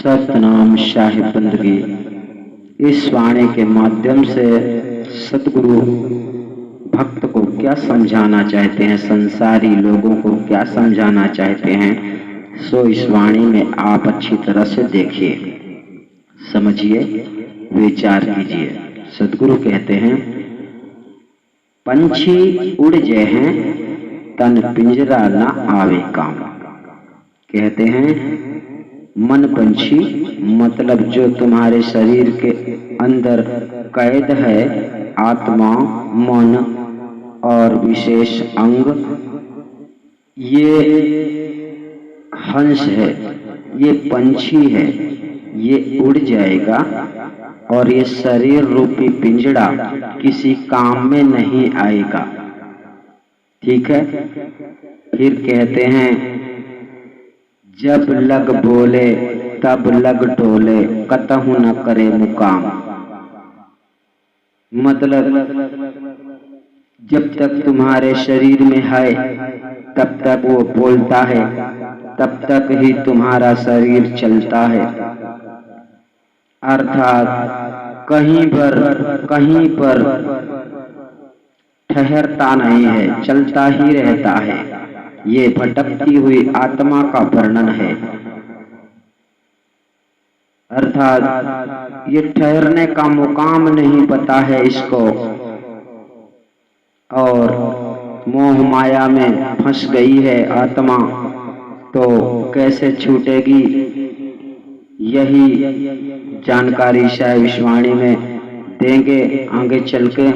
सतनाम साहिब बंदगी। इस वाणी के माध्यम से सतगुरु भक्त को क्या समझाना चाहते हैं, संसारी लोगों को क्या समझाना चाहते हैं, सो इस वाणी में आप अच्छी तरह से देखिए, समझिए, विचार कीजिए। सतगुरु कहते हैं, पंछी उड़ जे हैं तन पिंजरा ना आवे काम। कहते हैं मन पंछी, मतलब जो तुम्हारे शरीर के अंदर कैद है, आत्मा, मन और विशेष अंग, ये हंस है, ये पंछी है, ये उड़ जाएगा और ये शरीर रूपी पिंजड़ा किसी काम में नहीं आएगा। ठीक है। फिर कहते हैं, जब लग बोले तब लग टोले, कतहु न करे मुकाम। मतलब जब तक तुम्हारे शरीर में है तब तक वो बोलता है, तब तक ही तुम्हारा शरीर चलता है। अर्थात कहीं पर ठहरता नहीं है, चलता ही रहता है। ये भटकती हुई आत्मा का वर्णन है। अर्थात ये ठहरने का मुकाम नहीं पता है इसको, और मोह माया में फंस गई है आत्मा, तो कैसे छूटेगी, यही जानकारी शायद इस वाणी में देंगे आगे चल के।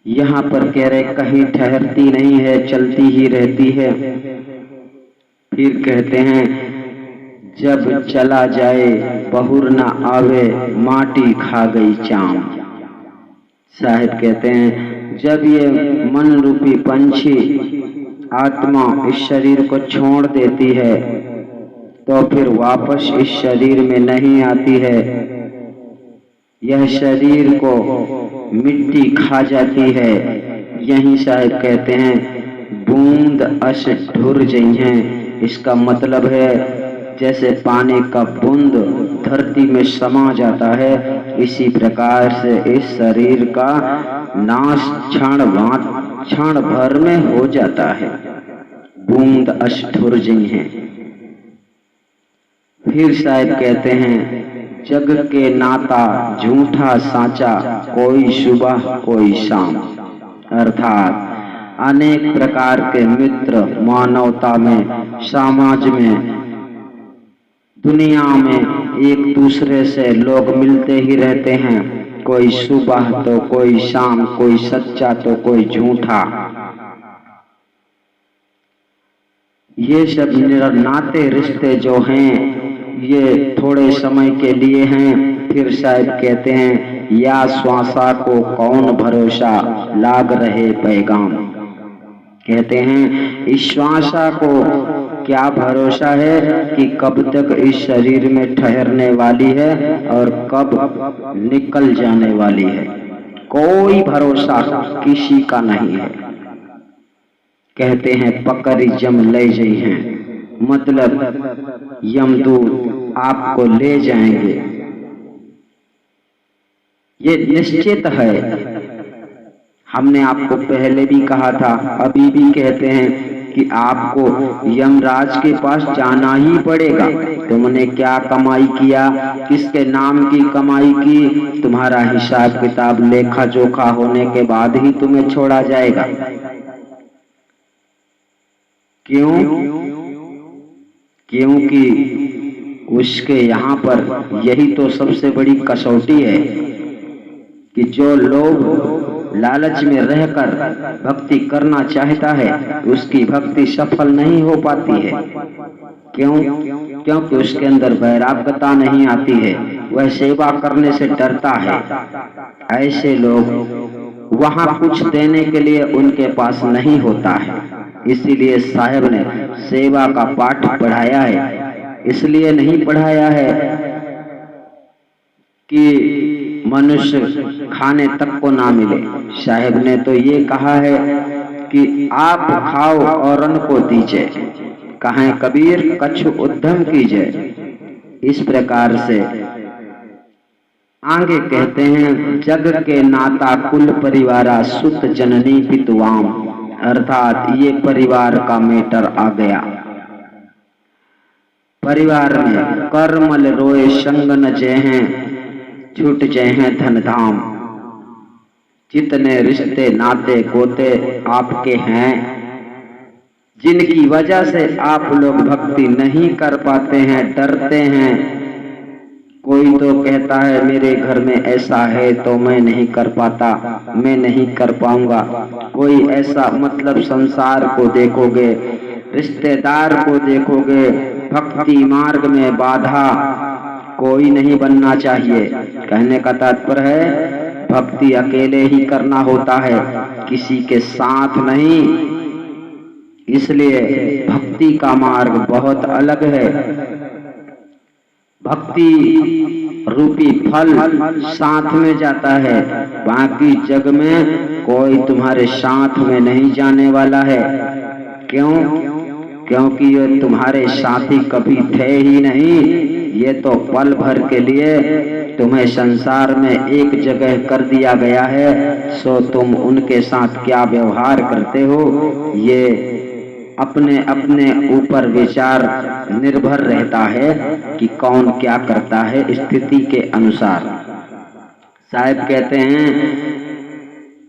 यहाँ पर कह रहे कहीं ठहरती नहीं है, चलती ही रहती है। फिर कहते हैं, जब चला जाए बहुर न आवे, माटी खा गई चाम। साहिब कहते हैं, जब ये मन रूपी पंछी आत्मा इस शरीर को छोड़ देती है तो फिर वापस इस शरीर में नहीं आती है। यह शरीर को मिट्टी खा जाती है। यही शायद कहते हैं, बूंद अश ढुर जई हैं। इसका मतलब है जैसे पानी का बूंद धरती में समा जाता है, इसी प्रकार से इस शरीर का नाश क्षण भर में हो जाता है। बूंद अश ढुर जई हैं। फिर शायद कहते हैं, जग के नाता झूठा साचा, कोई सुबह कोई शाम। अर्थात अनेक प्रकार के मित्र मानवता में, समाज में, दुनिया में एक दूसरे से लोग मिलते ही रहते हैं। कोई सुबह तो कोई शाम, कोई सच्चा तो कोई झूठा। ये सब नाते रिश्ते जो हैं ये थोड़े समय के लिए हैं। फिर शायद कहते हैं, या श्वासा को कौन भरोसा, लाग रहे पैगाम। कहते हैं, इस श्वासा को क्या भरोसा है कि कब तक इस शरीर में ठहरने वाली है और कब निकल जाने वाली है। कोई भरोसा किसी का नहीं है। कहते हैं, पकड़ी जम ले जाई हैं, मतलब यमदूत आपको ले जाएंगे, ये निश्चित है। हमने आपको पहले भी कहा था, अभी भी कहते हैं कि आपको यमराज के पास जाना ही पड़ेगा। तुमने क्या कमाई किया, किसके नाम की कमाई की, तुम्हारा हिसाब किताब लेखा जोखा होने के बाद ही तुम्हें छोड़ा जाएगा। क्यों? क्योंकि उसके यहाँ पर यही तो सबसे बड़ी कसौटी है कि जो लोग लालच में रहकर भक्ति करना चाहता है, उसकी भक्ति सफल नहीं हो पाती है। क्यों? क्योंकि उसके अंदर वैराग्यता नहीं आती है, वह सेवा करने से डरता है। ऐसे लोग वहां कुछ देने के लिए उनके पास नहीं होता है। इसीलिए साहब ने सेवा का पाठ पढ़ाया है। इसलिए नहीं पढ़ाया है कि मनुष्य खाने तक को ना मिले। साहब ने तो ये कहा है कि आप खाओ और अन्न को दीजिए। कहें कबीर, कछु उद्यम कीजिए। इस प्रकार से आगे कहते हैं, जग के नाता कुल परिवारा सुत जननी पितुआम, अर्थात ये परिवार का मैटर आ गया। परिवार में कर्मल रोए संग न जय हैं, छूट जय हैं धन धाम। जितने रिश्ते नाते गोते आपके हैं, जिनकी वजह से आप लोग भक्ति नहीं कर पाते हैं, डरते हैं। कोई तो कहता है मेरे घर में ऐसा है तो मैं नहीं कर पाता, मैं नहीं कर पाऊंगा। कोई ऐसा, मतलब संसार को देखोगे, रिश्तेदार को देखोगे, भक्ति मार्ग में बाधा कोई नहीं बनना चाहिए। कहने का तात्पर्य है भक्ति अकेले ही करना होता है, किसी के साथ नहीं। इसलिए भक्ति का मार्ग बहुत अलग है। भक्ति रूपी फल साथ में जाता है, बाकी जग में कोई तुम्हारे साथ में नहीं जाने वाला है। क्यों? क्योंकि ये तुम्हारे साथी कभी थे ही नहीं। ये तो पल भर के लिए तुम्हें संसार में एक जगह कर दिया गया है, सो तुम उनके साथ क्या व्यवहार करते हो ये अपने अपने ऊपर विचार निर्भर रहता है कि कौन क्या करता है स्थिति के अनुसार। साहब कहते हैं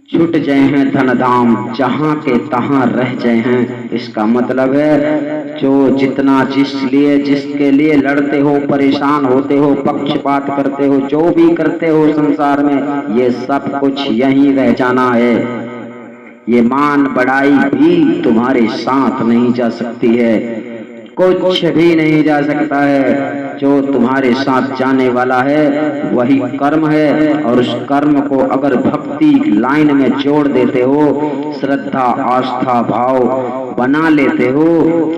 छूट जाए हैं धन धाम, जहां के तहां रह जाए हैं। इसका मतलब है जो जितना जिसके लिए लड़ते हो, परेशान होते हो, पक्षपात करते हो, जो भी करते हो संसार में, ये सब कुछ यहीं रह जाना है। ये मान बढ़ाई भी तुम्हारे साथ नहीं जा सकती है, कुछ भी नहीं जा सकता है। जो तुम्हारे साथ जाने वाला है वही कर्म है, और उस कर्म को अगर भक्ति लाइन में जोड़ देते हो, श्रद्धा आस्था भाव बना लेते हो,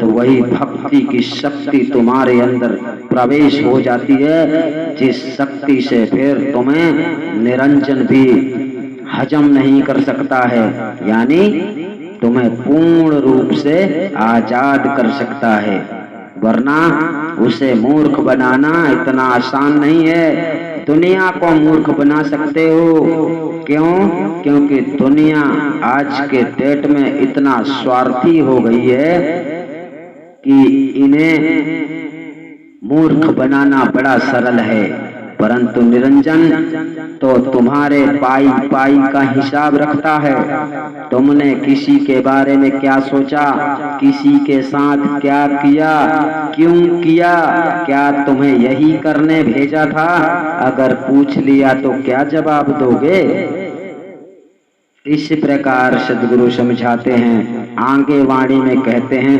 तो वही भक्ति की शक्ति तुम्हारे अंदर प्रवेश हो जाती है, जिस शक्ति से फिर तुम्हें निरंजन भी हजम नहीं कर सकता है, यानी तुम्हें पूर्ण रूप से आजाद कर सकता है। वरना उसे मूर्ख बनाना इतना आसान नहीं है। दुनिया को मूर्ख बना सकते हो। क्यों? क्योंकि दुनिया आज के डेट में इतना स्वार्थी हो गई है कि इन्हें मूर्ख बनाना बड़ा सरल है। परंतु निरंजन तो तुम्हारे पाई पाई का हिसाब रखता है। तुमने किसी के बारे में क्या सोचा, किसी के साथ क्या किया, क्यों किया, क्या तुम्हें यही करने भेजा था? अगर पूछ लिया तो क्या जवाब दोगे? इस प्रकार सद्गुरु समझाते हैं। आगे वाणी में कहते हैं,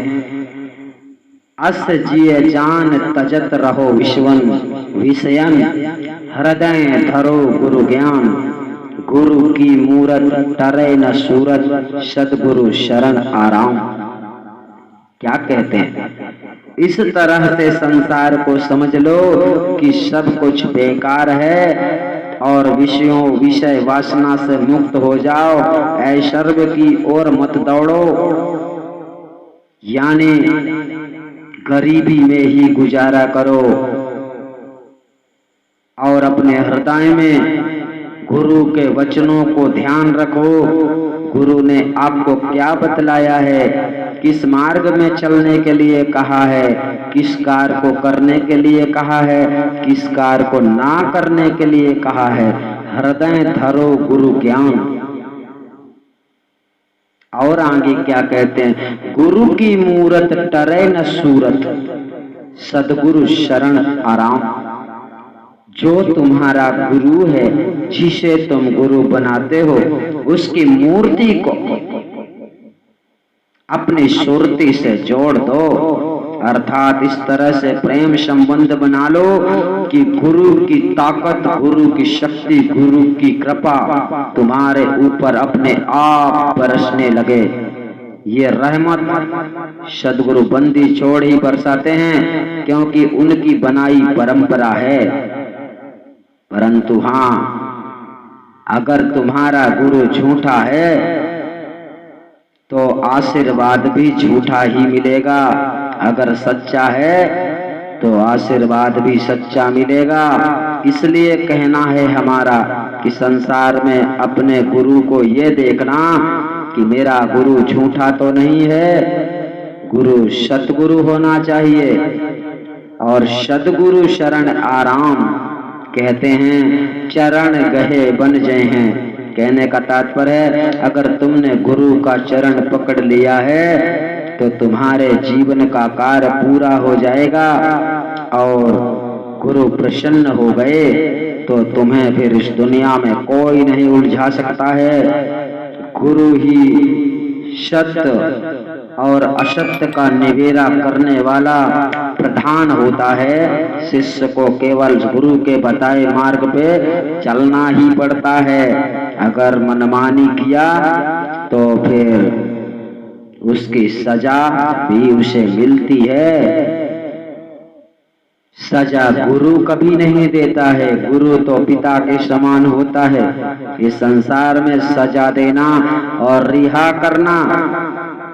अस जिय जान तजत रहो विश्वन विषयन, हृदय धरो गुरु ज्ञान, गुरु की मूरत टरे न सूरत, सद्गुरु शरण आराम। क्या कहते हैं? इस तरह से संसार को समझ लो कि सब कुछ बेकार है और विषय वासना से मुक्त हो जाओ, ऐश्वर्य की ओर मत दौड़ो, यानी गरीबी में ही गुजारा करो और अपने हृदय में गुरु के वचनों को ध्यान रखो। गुरु ने आपको क्या बतलाया है, किस मार्ग में चलने के लिए कहा है, किस कार्य को करने के लिए कहा है, किस कार्य को ना करने के लिए कहा है। हृदय धरो गुरु ज्ञान। और आगे क्या कहते हैं, गुरु की मूरत टरे न सूरत, सद्गुरु शरण आराम। जो तुम्हारा गुरु है, जिसे तुम गुरु बनाते हो, उसकी मूर्ति को अपनी सुरती से जोड़ दो, अर्थात इस तरह से प्रेम संबंध बना लो कि गुरु की ताकत, गुरु की शक्ति, गुरु की कृपा तुम्हारे ऊपर अपने आप बरसने लगे। ये रहमत सद्गुरु बंदी छोड़ ही बरसाते हैं, क्योंकि उनकी बनाई परंपरा है। परंतु हाँ, अगर तुम्हारा गुरु झूठा है तो आशीर्वाद भी झूठा ही मिलेगा। अगर सच्चा है तो आशीर्वाद भी सच्चा मिलेगा। इसलिए कहना है हमारा कि संसार में अपने गुरु को ये देखना कि मेरा गुरु झूठा तो नहीं है, गुरु सतगुरु होना चाहिए। और सदगुरु शरण आराम कहते हैं, चरण गहे बन जाए हैं। कहने का तात्पर्य है, अगर तुमने गुरु का चरण पकड़ लिया है तो तुम्हारे जीवन का कार्य पूरा हो जाएगा। और गुरु प्रसन्न हो गए तो तुम्हें फिर इस दुनिया में कोई नहीं उलझा सकता है। गुरु ही सत्य और असत्य का निवेरा करने वाला प्रधान होता है। शिष्य को केवल गुरु के बताए मार्ग पे चलना ही पड़ता है। अगर मनमानी किया तो फिर उसकी सजा भी उसे मिलती है। सजा गुरु कभी नहीं देता है, गुरु तो पिता के समान होता है। इस संसार में सजा देना और रिहा करना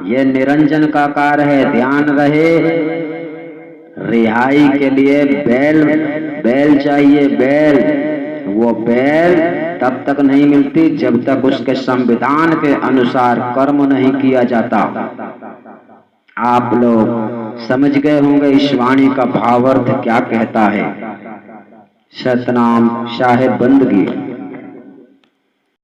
ये निरंजन का कार्य है, ध्यान रहे। रिहाई के लिए बैल चाहिए, बैल। वो बैल तब तक नहीं मिलती जब तक उसके संविधान के अनुसार कर्म नहीं किया जाता। आप लोग समझ गए होंगे इस वाणी का भावार्थ क्या कहता है। सतनाम साहेब बंदगी।